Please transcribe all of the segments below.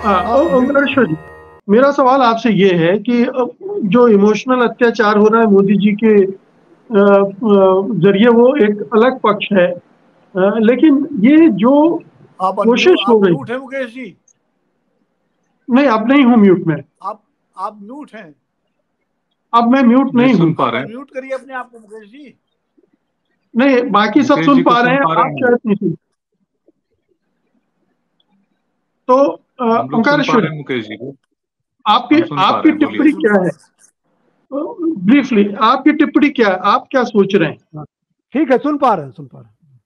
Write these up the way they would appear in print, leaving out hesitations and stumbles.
ओंकारेश्वर जी, मेरा सवाल आपसे ये है कि जो इमोशनल अत्याचार हो रहा है मोदी जी के जरिए, वो एक अलग पक्ष है। लेकिन ये जो कोशिश हो आप रही, म्यूट है मुकेश जी। नहीं अब नहीं हूँ म्यूट में। आप आप म्यूट हैं। अब मैं म्यूट नहीं हूँ। सुन पा आप रहे हैं म्यूट करिए अपने आप को मुकेश जी। नहीं, बाकी सब मुकेश सुन जी को पा रहे सुन हैं, पा रहे आप हैं, शायद नहीं सुन। तो हम लोग सुन पा ओंकारेश्वर, रहे हैं मुकेश जी को, आपकी हम सुन पा आपकी रहे हैं, बोलिए। टिप्पणी क्या है? ब्रीफली आपकी टिप्पणी क्या है, आप क्या सोच रहे हैं? ठीक है, सुन पा रहे हैं, सुन पा रहे हैं।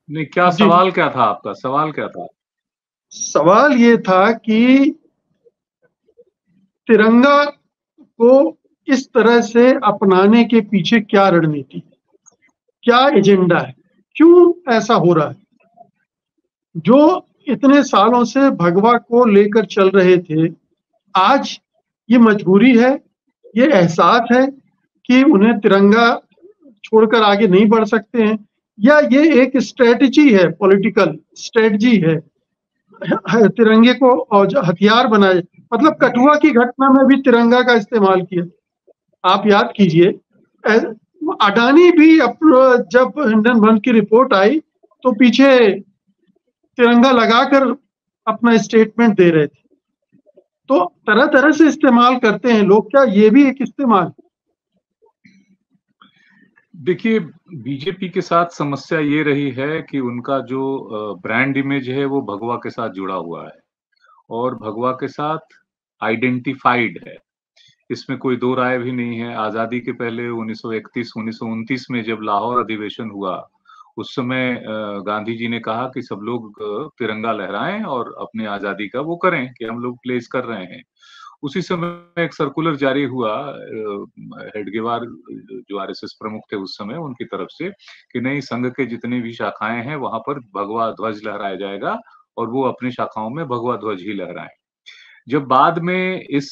नहीं, क्या जी, सवाल क्या था आपका? सवाल क्या था? सवाल ये था कि तिरंगा को इस तरह से अपनाने के पीछे क्या रणनीति है, क्या एजेंडा है, क्यों ऐसा हो रहा है? जो इतने सालों से भगवा को लेकर चल रहे थे, आज ये मजबूरी है, ये एहसास है कि उन्हें तिरंगा छोड़कर आगे नहीं बढ़ सकते हैं, या ये एक स्ट्रेटजी है, पॉलिटिकल स्ट्रेटजी है तिरंगे को और हथियार बनाए? मतलब कठुआ की घटना में भी तिरंगा का इस्तेमाल किया, आप याद कीजिए। अडानी भी जब हिंडन बंद की रिपोर्ट आई तो पीछे तिरंगा लगाकर अपना स्टेटमेंट दे रहे थे। तो तरह तरह से इस्तेमाल करते हैं लोग, क्या ये भी एक इस्तेमाल? देखिए, बीजेपी के साथ समस्या ये रही है कि उनका जो ब्रांड इमेज है वो भगवा के साथ जुड़ा हुआ है और भगवा के साथ आइडेंटिफाइड है। इसमें कोई दो राय भी नहीं है। आजादी के पहले 1931 1929 में जब लाहौर अधिवेशन हुआ, उस समय गांधी जी ने कहा कि सब लोग तिरंगा लहराएं और अपनी आजादी का वो करें कि हम लोग प्लेस कर रहे हैं। उसी समय एक सर्कुलर जारी हुआ हेडगेवार जो आरएसएस प्रमुख थे उस समय, उनकी तरफ से कि नहीं, संघ के जितनी भी शाखाएं हैं वहां पर भगवा ध्वज लहराया जाएगा और वो अपनी शाखाओं में भगवा ध्वज ही लहराएं। जब बाद में इस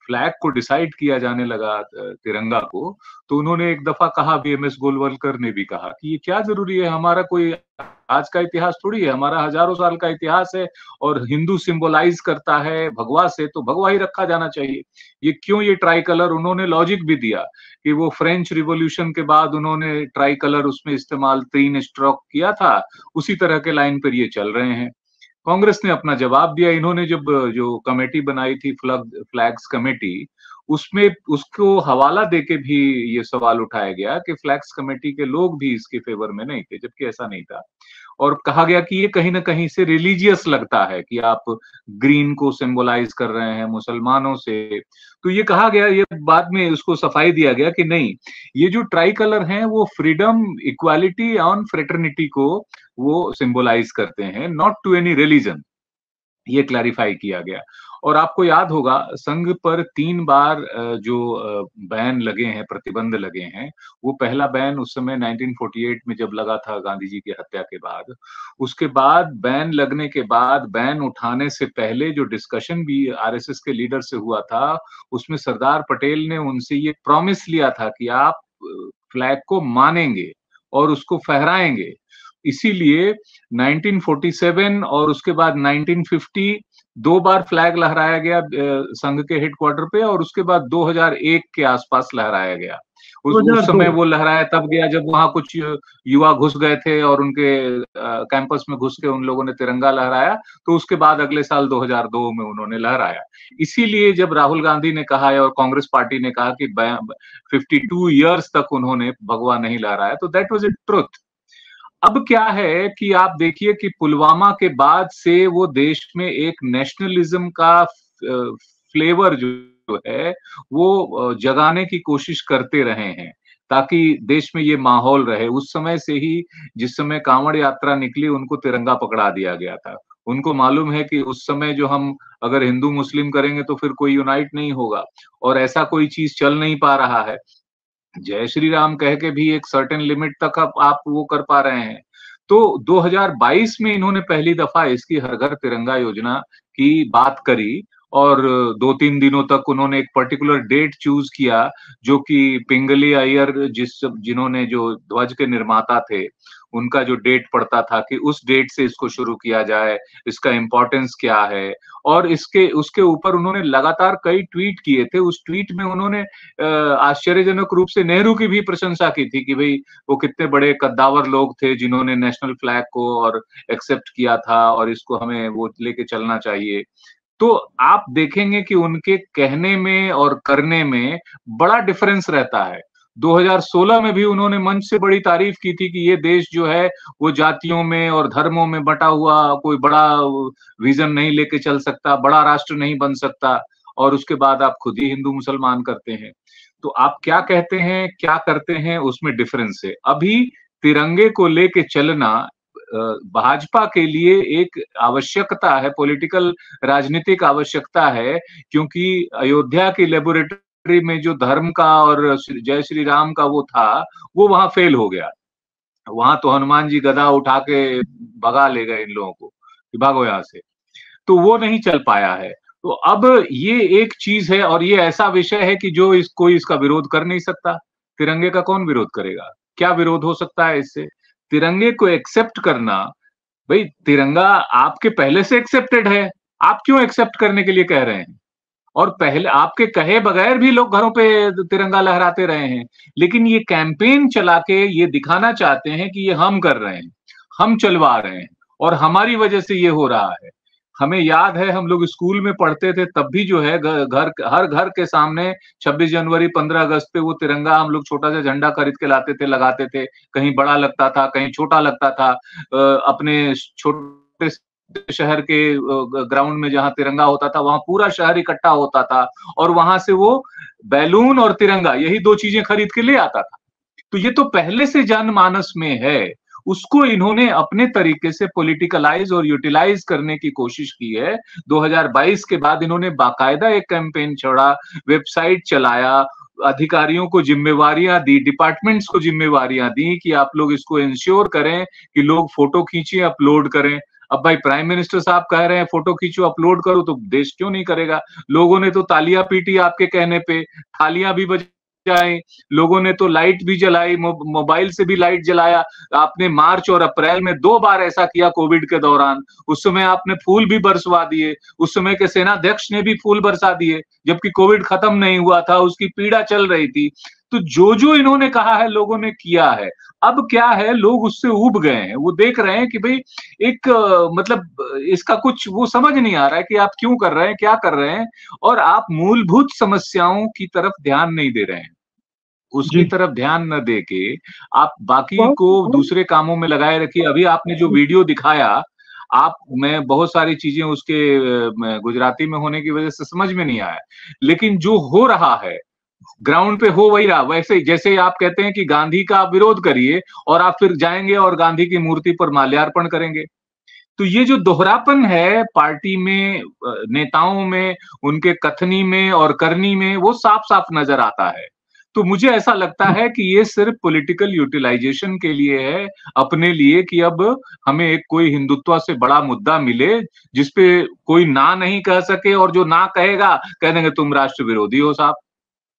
फ्लैग को डिसाइड किया जाने लगा, तिरंगा को, तो उन्होंने एक दफा कहा, वीएमएस गोलवलकर ने भी कहा कि ये क्या जरूरी है, हमारा कोई आज का इतिहास थोड़ी है, हमारा हजारों साल का इतिहास है और हिंदू सिंबलाइज करता है भगवा से, तो भगवा ही रखा जाना चाहिए। ये क्यों ये ट्राई कलर? उन्होंने लॉजिक भी दिया कि वो फ्रेंच रिवॉल्यूशन के बाद उन्होंने ट्राई कलर उसमें इस्तेमाल 3 स्ट्रोक किया था, उसी तरह के लाइन पर ये चल रहे हैं। कांग्रेस ने अपना जवाब दिया। इन्होंने जब जो कमेटी बनाई थी फ्लैग्स कमेटी, उसमें उसको हवाला देके भी ये सवाल उठाया गया कि फ्लैग्स कमेटी के लोग भी इसके फेवर में नहीं थे, जबकि ऐसा नहीं था। और कहा गया कि ये कहीं ना कहीं से रिलीजियस लगता है कि आप ग्रीन को सिंबलाइज कर रहे हैं मुसलमानों से। तो ये कहा गया, ये बाद में उसको सफाई दिया गया कि नहीं, ये जो ट्राई कलर हैं वो फ्रीडम, इक्वालिटी ऑन फ्रेटर्निटी को वो सिंबलाइज करते हैं, नॉट टू एनी रिलीजन। ये क्लैरिफाई किया गया। और आपको याद होगा, संघ पर 3 बार जो बैन लगे हैं, प्रतिबंध लगे हैं, वो पहला बैन उस समय 1948 में जब लगा था गांधी जी की हत्या के बाद। उसके बाद बैन लगने के बाद, बैन उठाने से पहले जो डिस्कशन भी आरएसएस के लीडर से हुआ था, उसमें सरदार पटेल ने उनसे ये प्रॉमिस लिया था कि आप फ्लैग को मानेंगे और उसको फहराएंगे। इसीलिए 1947 और उसके बाद 1950 2 बार फ्लैग लहराया गया संघ के हेडक्वार्टर पे, और उसके बाद 2001 के आसपास लहराया गया। उस समय वो लहराया तब गया जब वहां कुछ युवा घुस गए थे और उनके कैंपस में घुस के उन लोगों ने तिरंगा लहराया, तो उसके बाद अगले साल 2002 में उन्होंने लहराया। इसीलिए जब राहुल गांधी ने कहा है और कांग्रेस पार्टी ने कहा कि 52 ईयर्स तक उन्होंने भगवा नहीं लहराया, तो दैट वाज ए ट्रुथ। अब क्या है कि आप देखिए कि पुलवामा के बाद से वो देश में एक नेशनलिज्म का फ्लेवर जो है वो जगाने की कोशिश करते रहे हैं ताकि देश में ये माहौल रहे। उस समय से ही, जिस समय कांवड़ यात्रा निकली, उनको तिरंगा पकड़ा दिया गया था। उनको मालूम है कि उस समय जो हम अगर हिंदू मुस्लिम करेंगे तो फिर कोई यूनाइट नहीं होगा, और ऐसा कोई चीज चल नहीं पा रहा है। जय श्री राम कह के भी एक सर्टेन लिमिट तक आप वो कर पा रहे हैं। तो 2022 में इन्होंने पहली दफा इसकी हर घर तिरंगा योजना की बात करी और 2-3 दिनों तक उन्होंने एक पर्टिकुलर डेट चूज किया, जो कि पिंगली अय्यर जिन्होंने जो ध्वज के निर्माता थे, उनका जो डेट पड़ता था कि उस डेट से इसको शुरू किया जाए, इसका इम्पोर्टेंस क्या है, और इसके उसके ऊपर उन्होंने लगातार कई ट्वीट किए थे। उस ट्वीट में उन्होंने आश्चर्यजनक रूप से नेहरू की भी प्रशंसा की थी कि भाई वो कितने बड़े कद्दावर लोग थे जिन्होंने नेशनल फ्लैग को और एक्सेप्ट किया था और इसको हमें वो लेके चलना चाहिए। तो आप देखेंगे कि उनके कहने में और करने में बड़ा डिफरेंस रहता है। 2016 में भी उन्होंने मंच से बड़ी तारीफ की थी कि ये देश जो है वो जातियों में और धर्मों में बटा हुआ कोई बड़ा विजन नहीं लेके चल सकता, बड़ा राष्ट्र नहीं बन सकता, और उसके बाद आप खुद ही हिंदू मुसलमान करते हैं। तो आप क्या कहते हैं, क्या करते हैं, उसमें डिफरेंस है। अभी तिरंगे को लेके चलना भाजपा के लिए एक आवश्यकता है, पॉलिटिकल राजनीतिक आवश्यकता है, क्योंकि अयोध्या की लेबोरेटरी में जो धर्म का और जय श्री राम का वो था, वो वहां फेल हो गया। वहां तो हनुमान जी गदा उठा के भगा ले गए इन लोगों को कि भागो यहाँ से, तो वो नहीं चल पाया है। तो अब ये एक चीज है, और ये ऐसा विषय है कि जो कोई इसका विरोध कर नहीं सकता। तिरंगे का कौन विरोध करेगा? क्या विरोध हो सकता है इससे? तिरंगे को एक्सेप्ट करना, भाई तिरंगा आपके पहले से एक्सेप्टेड है, आप क्यों एक्सेप्ट करने के लिए कह रहे हैं? और पहले आपके कहे बगैर भी लोग घरों पे तिरंगा लहराते रहे हैं, लेकिन ये कैंपेन चला के ये दिखाना चाहते हैं कि ये हम कर रहे हैं, हम चलवा रहे हैं और हमारी वजह से ये हो रहा है। हमें याद है, हम लोग स्कूल में पढ़ते थे तब भी जो है हर घर के सामने 26 जनवरी 15 अगस्त पे वो तिरंगा हम लोग छोटा सा झंडा खरीद के लाते थे, लगाते थे। कहीं बड़ा लगता था, कहीं छोटा लगता था। अपने छोटे शहर के ग्राउंड में जहां तिरंगा होता था वहां पूरा शहर इकट्ठा होता था और वहां से वो बैलून और तिरंगा यही दो चीजें खरीद के ले आता था। तो ये तो पहले से जनमानस में है, उसको इन्होंने अपने तरीके से पॉलिटिकलाइज और यूटिलाइज करने की कोशिश की है। 2022 के बाद इन्होंने बाकायदा एक कैंपेन छोड़ा, वेबसाइट चलाया, अधिकारियों को जिम्मेवारियां दी, डिपार्टमेंट्स को जिम्मेवारियां दी कि आप लोग इसको इंश्योर करें कि लोग फोटो खींचे अपलोड करें। अब भाई प्राइम मिनिस्टर साहब कह रहे हैं फोटो खींचो अपलोड करो, तो देश क्यों नहीं करेगा? लोगों ने तो तालियां पीटी आपके कहने पे, थालियां भी बजाई, लोगों ने तो लाइट भी जलाई, मोबाइल से भी लाइट जलाया। आपने मार्च और अप्रैल में 2 बार ऐसा किया कोविड के दौरान। उस समय आपने फूल भी बरसवा दिए, उस समय के सेनाध्यक्ष ने भी फूल बरसा दिए, जबकि कोविड खत्म नहीं हुआ था, उसकी पीड़ा चल रही थी। तो जो इन्होंने कहा है लोगों ने किया है। अब क्या है, लोग उससे ऊब गए हैं, वो देख रहे हैं कि भाई एक मतलब इसका कुछ वो समझ नहीं आ रहा है कि आप क्यों कर रहे हैं, क्या कर रहे हैं, और आप मूलभूत समस्याओं की तरफ ध्यान नहीं दे रहे हैं। उसकी तरफ ध्यान न दे के आप बाकी को दूसरे कामों में लगाए रखिए। अभी आपने जो वीडियो दिखाया, मैं बहुत सारी चीजें उसके गुजराती में होने की वजह से समझ में नहीं आया, लेकिन जो हो रहा है ग्राउंड पे हो वही रहा। वैसे जैसे आप कहते हैं कि गांधी का आप विरोध करिए और आप फिर जाएंगे और गांधी की मूर्ति पर माल्यार्पण करेंगे। तो ये जो दोहरापन है पार्टी में, नेताओं में, उनके कथनी में और करनी में, वो साफ साफ नजर आता है। तो मुझे ऐसा लगता है कि ये सिर्फ पॉलिटिकल यूटिलाइजेशन के लिए है, अपने लिए, कि अब हमें एक कोई हिंदुत्व से बड़ा मुद्दा मिले जिसपे कोई ना नहीं कह सके, और जो ना कहेगा कह देंगे तुम राष्ट्र विरोधी हो साहब,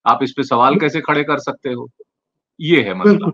आप इस पे सवाल कैसे खड़े कर सकते हो। ये है मसला।